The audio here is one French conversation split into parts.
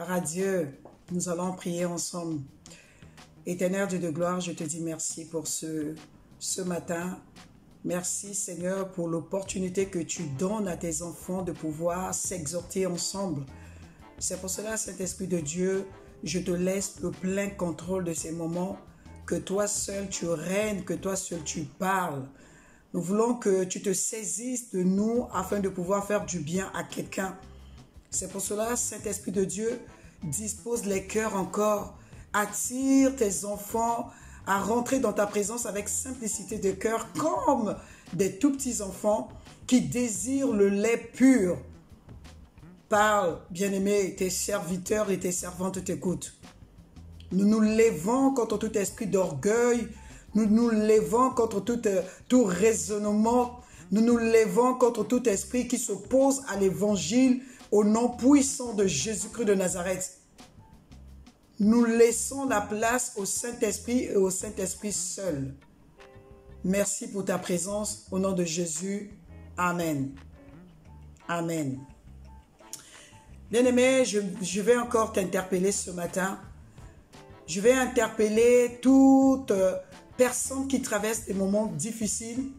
Gloire à Dieu. Nous allons prier ensemble. Éternel Dieu de gloire, je te dis merci pour ce matin. Merci Seigneur pour l'opportunité que tu donnes à tes enfants de pouvoir s'exhorter ensemble. C'est pour cela, Saint-Esprit de Dieu, je te laisse le plein contrôle de ces moments. Que toi seul tu règnes, que toi seul tu parles. Nous voulons que tu te saisisses de nous afin de pouvoir faire du bien à quelqu'un. C'est pour cela, Saint-Esprit de Dieu, dispose les cœurs encore. Attire tes enfants à rentrer dans ta présence avec simplicité de cœur, comme des tout petits enfants qui désirent le lait pur. Parle, bien-aimé, tes serviteurs et tes servantes t'écoutent. Nous nous levons contre tout esprit d'orgueil, nous nous levons contre tout raisonnement, nous nous levons contre tout esprit qui s'oppose à l'évangile au nom puissant de Jésus-Christ de Nazareth. Nous laissons la place au Saint-Esprit et au Saint-Esprit seul. Merci pour ta présence au nom de Jésus. Amen. Amen. Bien-aimé, je vais encore t'interpeller ce matin. Je vais interpeller toute personne qui traverse des moments difficiles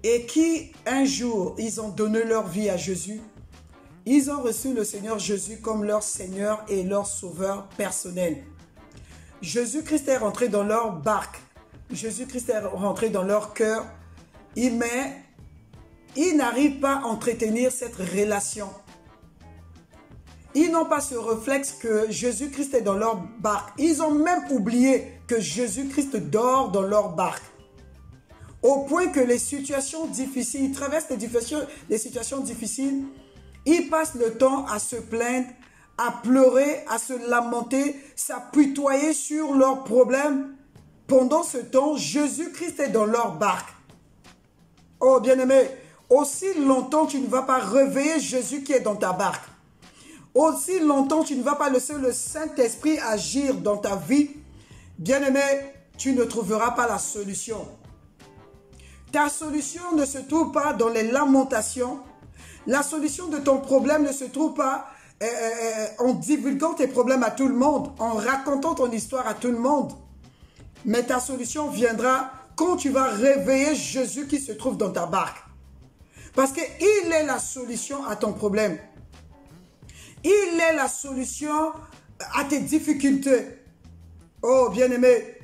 et qui, un jour, ils ont donné leur vie à Jésus. Ils ont reçu le Seigneur Jésus comme leur Seigneur et leur Sauveur personnel. Jésus-Christ est rentré dans leur barque. Jésus-Christ est rentré dans leur cœur. Mais ils n'arrivent pas à entretenir cette relation. Ils n'ont pas ce réflexe que Jésus-Christ est dans leur barque. Ils ont même oublié que Jésus-Christ dort dans leur barque. Au point que les situations difficiles, ils traversent des situations difficiles, ils passent le temps à se plaindre, à pleurer, à se lamenter, s'apitoyer sur leurs problèmes. Pendant ce temps, Jésus-Christ est dans leur barque. Oh bien-aimé, aussi longtemps tu ne vas pas réveiller Jésus qui est dans ta barque. Aussi longtemps tu ne vas pas laisser le Saint-Esprit agir dans ta vie, bien-aimé, tu ne trouveras pas la solution. Ta solution ne se trouve pas dans les lamentations. La solution de ton problème ne se trouve pas en divulguant tes problèmes à tout le monde, en racontant ton histoire à tout le monde. Mais ta solution viendra quand tu vas réveiller Jésus qui se trouve dans ta barque. Parce qu'il est la solution à ton problème. Il est la solution à tes difficultés. Oh, bien-aimé,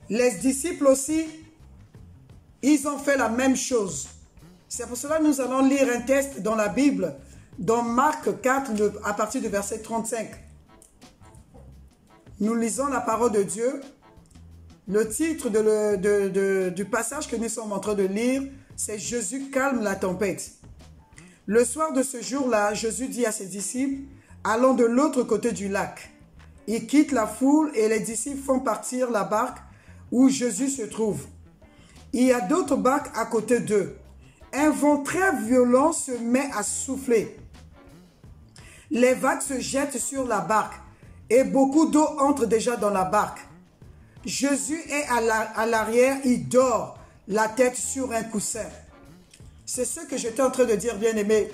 les disciples aussi, ils ont fait la même chose. C'est pour cela que nous allons lire un texte dans la Bible, dans Marc 4, à partir du verset 35. Nous lisons la parole de Dieu. Le titre du passage que nous sommes en train de lire, c'est « Jésus calme la tempête ». Le soir de ce jour-là, Jésus dit à ses disciples, « Allons de l'autre côté du lac ». Ils quittent la foule et les disciples font partir la barque où Jésus se trouve. Il y a d'autres barques à côté d'eux. Un vent très violent se met à souffler. Les vagues se jettent sur la barque et beaucoup d'eau entre déjà dans la barque. Jésus est à l'arrière, il dort, la tête sur un coussin. C'est ce que j'étais en train de dire, bien-aimé.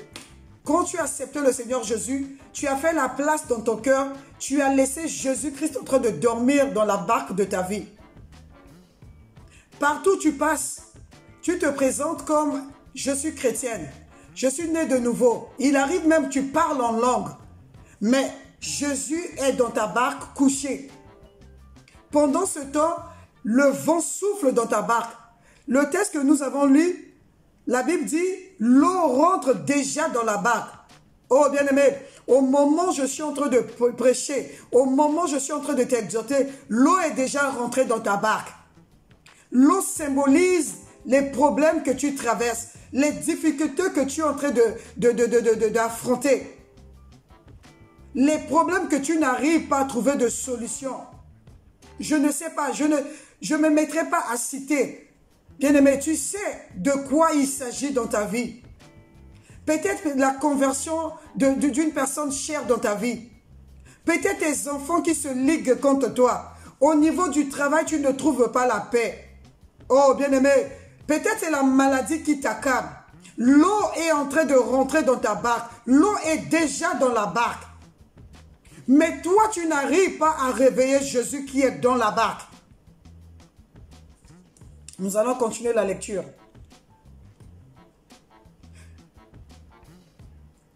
Quand tu as accepté le Seigneur Jésus, tu as fait la place dans ton cœur, tu as laissé Jésus-Christ en train de dormir dans la barque de ta vie. Partout où tu passes, tu te présentes comme « je suis chrétienne, je suis né de nouveau ». Il arrive même que tu parles en langue, mais Jésus est dans ta barque couché. Pendant ce temps, le vent souffle dans ta barque. Le texte que nous avons lu, la Bible dit « l'eau rentre déjà dans la barque ». Oh bien-aimé, au moment où je suis en train de prêcher, au moment où je suis en train de t'exhorter, l'eau est déjà rentrée dans ta barque. L'eau symbolise les problèmes que tu traverses, les difficultés que tu es en train d'affronter. Les problèmes que tu n'arrives pas à trouver de solution. Je ne sais pas, je ne me mettrai pas à citer. Bien-aimé, tu sais de quoi il s'agit dans ta vie. Peut-être la conversion d'une personne chère dans ta vie. Peut-être tes enfants qui se liguent contre toi. Au niveau du travail, tu ne trouves pas la paix. Oh, bien-aimé, peut-être c'est la maladie qui t'accable. L'eau est en train de rentrer dans ta barque. L'eau est déjà dans la barque. Mais toi, tu n'arrives pas à réveiller Jésus qui est dans la barque. Nous allons continuer la lecture.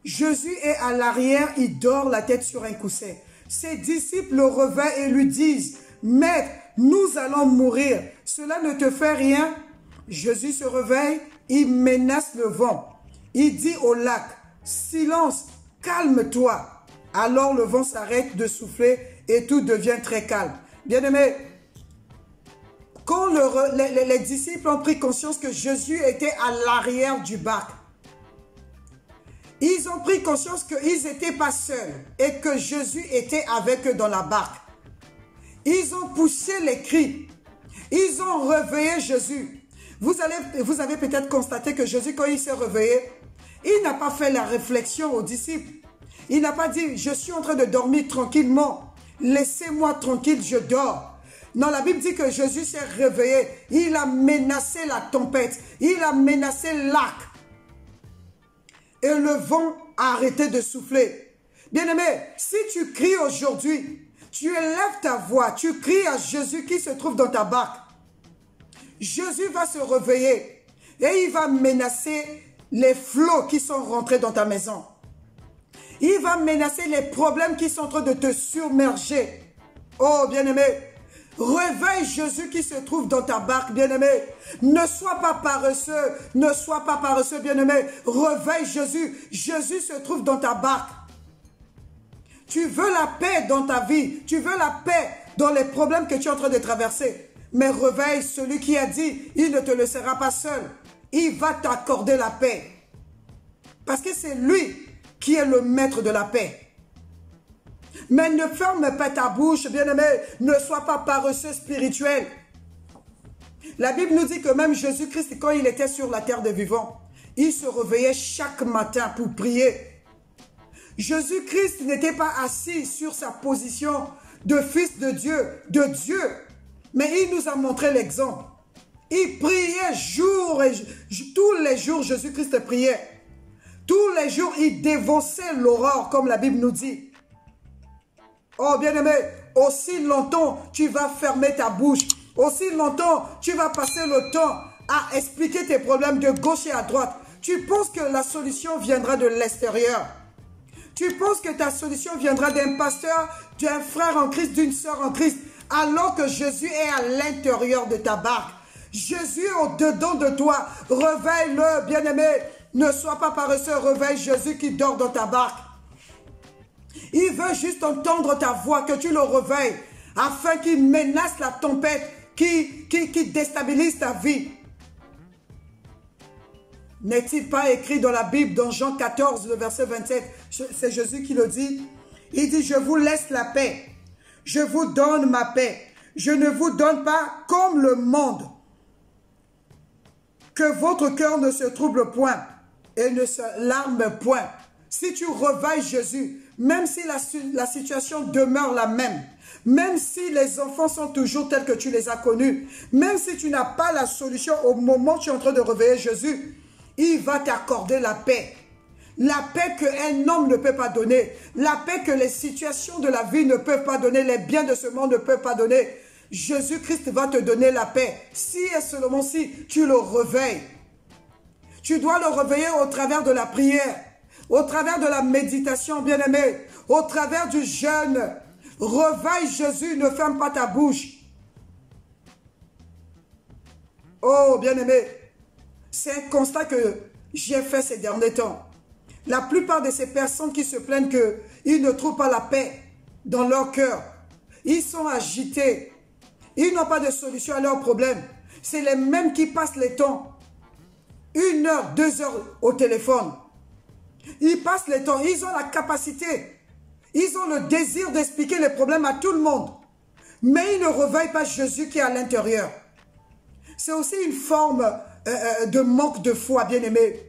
Jésus est à l'arrière, il dort la tête sur un coussin. Ses disciples le réveillent et lui disent, « Maître, nous allons mourir. Cela ne te fait rien? » Jésus se réveille, il menace le vent. Il dit au lac, « Silence, calme-toi. » Alors le vent s'arrête de souffler et tout devient très calme. Bien-aimés, quand les disciples ont pris conscience que Jésus était à l'arrière du bac, ils ont pris conscience qu'ils n'étaient pas seuls et que Jésus était avec eux dans la barque. Ils ont poussé les cris. Ils ont réveillé Jésus. Vous avez peut-être constaté que Jésus, quand il s'est réveillé, il n'a pas fait la réflexion aux disciples. Il n'a pas dit, je suis en train de dormir tranquillement. Laissez-moi tranquille, je dors. Non, la Bible dit que Jésus s'est réveillé. Il a menacé la tempête. Il a menacé le lac. Et le vent a arrêté de souffler. Bien-aimé, si tu cries aujourd'hui, tu élèves ta voix, tu cries à Jésus qui se trouve dans ta barque. Jésus va se réveiller et il va menacer les flots qui sont rentrés dans ta maison. Il va menacer les problèmes qui sont en train de te submerger. Oh, bien-aimé, réveille Jésus qui se trouve dans ta barque, bien-aimé. Ne sois pas paresseux, ne sois pas paresseux, bien-aimé. Réveille Jésus. Jésus se trouve dans ta barque. Tu veux la paix dans ta vie, tu veux la paix dans les problèmes que tu es en train de traverser. Mais réveille celui qui a dit, il ne te laissera pas seul. Il va t'accorder la paix. Parce que c'est lui qui est le maître de la paix. Mais ne ferme pas ta bouche, bien-aimé. Ne sois pas paresseux spirituel. La Bible nous dit que même Jésus-Christ, quand il était sur la terre des vivants, il se réveillait chaque matin pour prier. Jésus-Christ n'était pas assis sur sa position de fils de Dieu, mais il nous a montré l'exemple. Il priait tous les jours, Jésus-Christ priait. Tous les jours, il dévonçait l'aurore, comme la Bible nous dit. Oh, bien-aimé, aussi longtemps tu vas fermer ta bouche, aussi longtemps tu vas passer le temps à expliquer tes problèmes de gauche et à droite. Tu penses que la solution viendra de l'extérieur. Tu penses que ta solution viendra d'un pasteur, d'un frère en Christ, d'une sœur en Christ, alors que Jésus est à l'intérieur de ta barque. Jésus est au-dedans de toi. Réveille-le, bien-aimé. Ne sois pas paresseux, réveille Jésus qui dort dans ta barque. Il veut juste entendre ta voix, que tu le réveilles, afin qu'il menace la tempête qui déstabilise ta vie. N'est-il pas écrit dans la Bible, dans Jean 14, le verset 27, c'est Jésus qui le dit. Il dit, je vous laisse la paix, je vous donne ma paix. Je ne vous donne pas comme le monde. Que votre cœur ne se trouble point et ne se larme point. Si tu réveilles Jésus, même si la situation demeure la même, même si les enfants sont toujours tels que tu les as connus, même si tu n'as pas la solution au moment où tu es en train de réveiller Jésus, il va t'accorder la paix. La paix qu'un homme ne peut pas donner. La paix que les situations de la vie ne peuvent pas donner. Les biens de ce monde ne peuvent pas donner. Jésus-Christ va te donner la paix. Si et seulement si tu le réveilles. Tu dois le réveiller au travers de la prière. Au travers de la méditation, bien-aimé. Au travers du jeûne. Réveille Jésus, ne ferme pas ta bouche. Oh, bien-aimé. C'est un constat que j'ai fait ces derniers temps. La plupart de ces personnes qui se plaignent qu'ils ne trouvent pas la paix dans leur cœur, ils sont agités. Ils n'ont pas de solution à leurs problèmes. C'est les mêmes qui passent le temps. 1 heure, 2 heures au téléphone. Ils passent le temps. Ils ont la capacité. Ils ont le désir d'expliquer les problèmes à tout le monde. Mais ils ne réveillent pas Jésus qui est à l'intérieur. C'est aussi une forme de manque de foi, bien-aimé.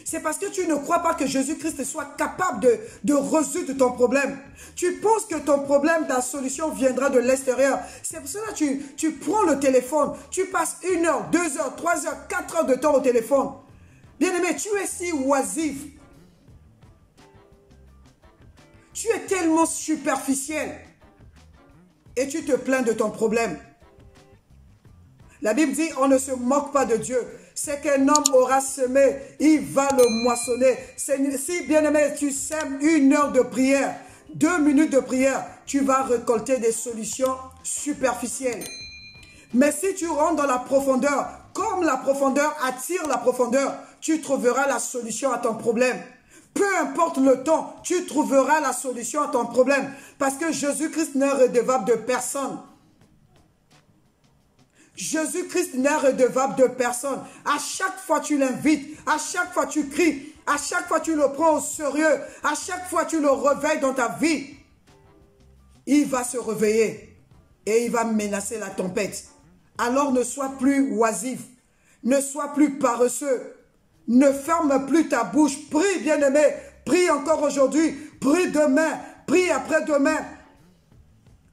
C'est parce que tu ne crois pas que Jésus-Christ soit capable de résoudre ton problème. Tu penses que ton problème, la solution viendra de l'extérieur. C'est pour cela que tu prends le téléphone. Tu passes 1 heure, 2 heures, 3 heures, 4 heures de temps au téléphone. Bien-aimé, tu es si oisif. Tu es tellement superficiel et tu te plains de ton problème. La Bible dit, on ne se moque pas de Dieu. C'est qu'un homme aura semé, il va le moissonner. Si, bien-aimé, tu sèmes 1 heure de prière, 2 minutes de prière, tu vas récolter des solutions superficielles. Mais si tu rentres dans la profondeur, comme la profondeur attire la profondeur, tu trouveras la solution à ton problème. Peu importe le temps, tu trouveras la solution à ton problème. Parce que Jésus-Christ n'est redevable de personne. Jésus-Christ n'est redevable de personne. À chaque fois tu l'invites, à chaque fois tu cries, à chaque fois tu le prends au sérieux, à chaque fois tu le réveilles dans ta vie, il va se réveiller et il va menacer la tempête. Alors ne sois plus oisif, ne sois plus paresseux, ne ferme plus ta bouche. Prie, bien-aimé, prie encore aujourd'hui, prie demain, prie après-demain.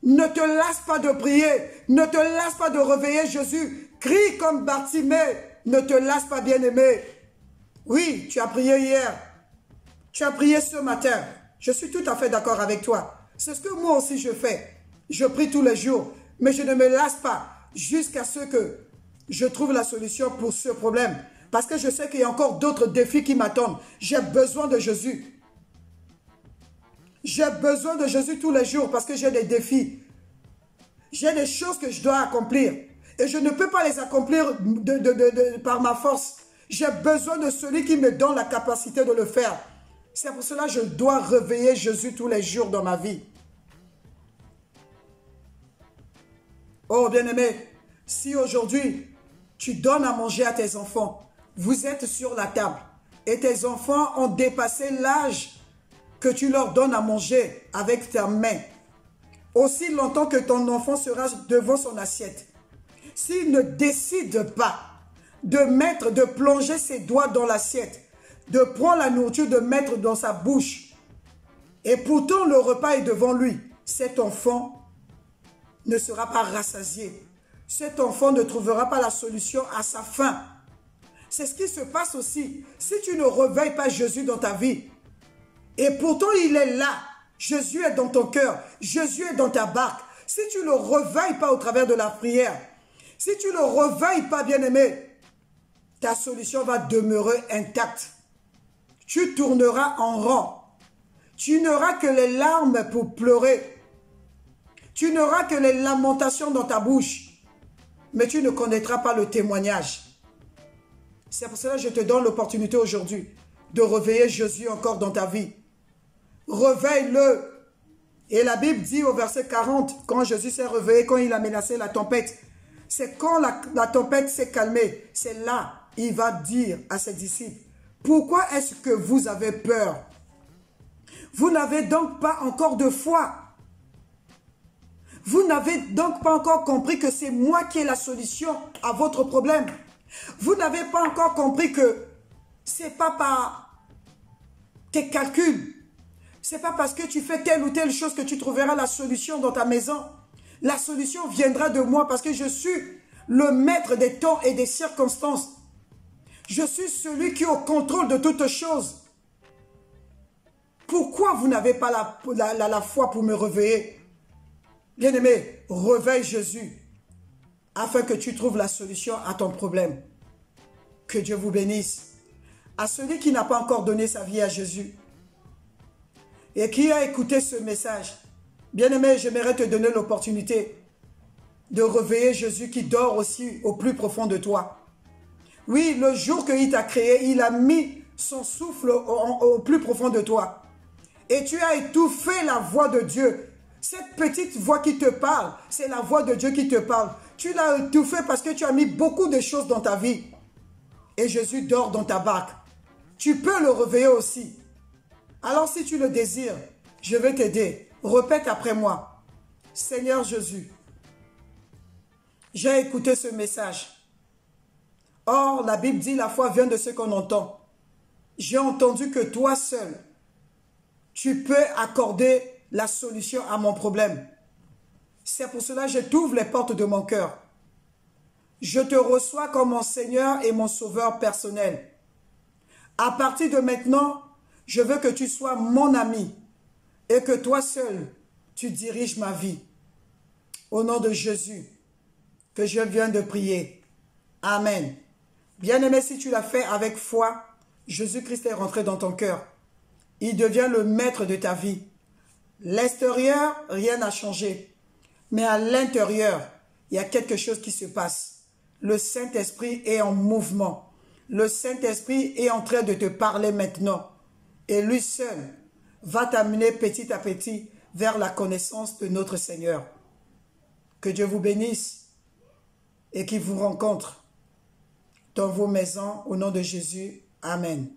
Ne te lasse pas de prier, ne te lasse pas de réveiller Jésus. Crie comme Bartimée, ne te lasse pas, bien-aimé. Oui, tu as prié hier, tu as prié ce matin. Je suis tout à fait d'accord avec toi. C'est ce que moi aussi je fais. Je prie tous les jours, mais je ne me lasse pas jusqu'à ce que je trouve la solution pour ce problème. Parce que je sais qu'il y a encore d'autres défis qui m'attendent. J'ai besoin de Jésus. J'ai besoin de Jésus tous les jours parce que j'ai des défis. J'ai des choses que je dois accomplir. Et je ne peux pas les accomplir par ma force. J'ai besoin de celui qui me donne la capacité de le faire. C'est pour cela que je dois réveiller Jésus tous les jours dans ma vie. Oh bien-aimé, si aujourd'hui tu donnes à manger à tes enfants, vous êtes sur la table et tes enfants ont dépassé l'âge que tu leur donnes à manger avec ta main, aussi longtemps que ton enfant sera devant son assiette, s'il ne décide pas de plonger ses doigts dans l'assiette, de prendre la nourriture, de mettre dans sa bouche, et pourtant le repas est devant lui, cet enfant ne sera pas rassasié. Cet enfant ne trouvera pas la solution à sa faim. C'est ce qui se passe aussi. Si tu ne réveilles pas Jésus dans ta vie, et pourtant il est là, Jésus est dans ton cœur, Jésus est dans ta barque. Si tu ne le réveilles pas au travers de la prière, si tu ne le réveilles pas, bien-aimé, ta solution va demeurer intacte. Tu tourneras en rond. Tu n'auras que les larmes pour pleurer. Tu n'auras que les lamentations dans ta bouche. Mais tu ne connaîtras pas le témoignage. C'est pour cela que je te donne l'opportunité aujourd'hui de réveiller Jésus encore dans ta vie. Réveille-le. Et la Bible dit au verset 40, quand Jésus s'est réveillé, quand il a menacé la tempête, c'est quand la tempête s'est calmée, c'est là il va dire à ses disciples, pourquoi est-ce que vous avez peur? Vous n'avez donc pas encore de foi. Vous n'avez donc pas encore compris que c'est moi qui ai la solution à votre problème. Vous n'avez pas encore compris que ce n'est pas par tes calculs. Ce n'est pas parce que tu fais telle ou telle chose que tu trouveras la solution dans ta maison. La solution viendra de moi parce que je suis le maître des temps et des circonstances. Je suis celui qui est au contrôle de toutes choses. Pourquoi vous n'avez pas la foi pour me réveiller? Bien-aimé, réveille Jésus afin que tu trouves la solution à ton problème. Que Dieu vous bénisse. À celui qui n'a pas encore donné sa vie à Jésus et qui a écouté ce message, bien-aimé, j'aimerais te donner l'opportunité de réveiller Jésus qui dort aussi au plus profond de toi. Oui, le jour qu'il t'a créé, il a mis son souffle au plus profond de toi. Et tu as étouffé la voix de Dieu. Cette petite voix qui te parle, c'est la voix de Dieu qui te parle. Tu l'as étouffé parce que tu as mis beaucoup de choses dans ta vie. Et Jésus dort dans ta barque. Tu peux le réveiller aussi. Alors si tu le désires, je vais t'aider. Répète après moi. Seigneur Jésus, j'ai écouté ce message. Or, la Bible dit la foi vient de ce qu'on entend. J'ai entendu que toi seul, tu peux accorder la solution à mon problème. C'est pour cela que je t'ouvre les portes de mon cœur. Je te reçois comme mon Seigneur et mon Sauveur personnel. À partir de maintenant, je veux que tu sois mon ami. et que toi seul, tu diriges ma vie. Au nom de Jésus, que je viens de prier. Amen. Bien-aimé, si tu l'as fait avec foi, Jésus-Christ est rentré dans ton cœur. Il devient le maître de ta vie. L'extérieur, rien n'a changé. Mais à l'intérieur, il y a quelque chose qui se passe. Le Saint-Esprit est en mouvement. Le Saint-Esprit est en train de te parler maintenant. Et lui seul va t'amener petit à petit vers la connaissance de notre Seigneur. Que Dieu vous bénisse et qu'il vous rencontre dans vos maisons au nom de Jésus. Amen.